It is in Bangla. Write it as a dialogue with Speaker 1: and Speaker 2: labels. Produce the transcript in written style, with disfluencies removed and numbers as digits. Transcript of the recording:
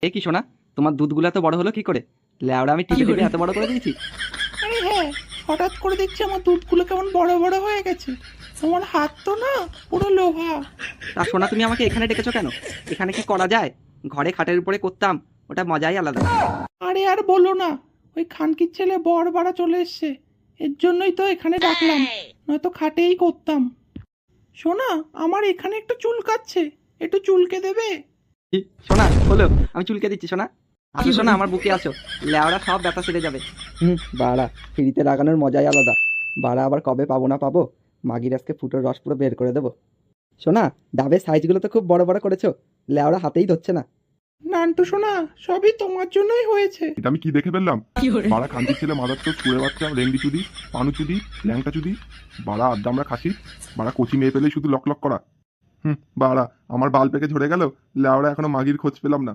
Speaker 1: এ কি শোনা, তোমার দুধগুলো এত বড় হলো কি করে? ল্যাওড়া আমি টিপে টিপে এত বড় করে দিয়েছি।
Speaker 2: আরে হ্যাঁ, হঠাৎ করে দেখছি আমার দুধগুলো কেমন বড় বড় হয়ে গেছে। তোমার হাত তো না পুরো লোহা।
Speaker 1: তা শোনা, তুমি আমাকে এখানে ডেকেছো কেন? এখানে কি করা যায়? ঘরে খাটের উপরে করতাম, ওটা মজাই আলাদা।
Speaker 2: আরে আর বলো না, ওই খানকির ছেলে বর বাড়া চলে এসছে, এর জন্যই তো এখানে ডাকলাম, নয়তো খাটেই করতাম। শোনা, আমার এখানে একটু চুলকাচ্ছে, একটু চুলকে দেবে?
Speaker 1: কি শোনা, হলো, আমি চুলকে দিচ্ছি শোনা। আসো শোনা, আমার বুকে আসো, ল্যাওড়া সব ব্যথা সেরে যাবে। বাড়া, ফ্রিতে লাগানোর মজাই আলাদা। বাড়া আবার কবে পাবো না পাবো, মাগির আজকে ফুটোর রস পুরো বের করে দেবো। শোনা, ডাবের সাইজগুলো তো খুব বড় বড় করেছো, ল্যাওড়া হাতেই ধরছে না।
Speaker 2: নান্টু শোনা, সবই তোমার জন্যই হয়েছে।
Speaker 3: এটা আমি কি দেখে ফেললাম? বাড়া খানকির ছেলে মাদার তো ছুঁড়ে বাচ্চা রেঙ্গি চুদি, পানু চুদি, ল্যাংটা চুদি, বাড়া আড্ডামরা খাসি, বাড়া কচি মেয়ে পেলেই শুধু লক লক করা। বাড়া আমার বাল পেকে ঝরে গেল, ল্যাওড়া এখনো মাগির খোঁজ পেলাম না।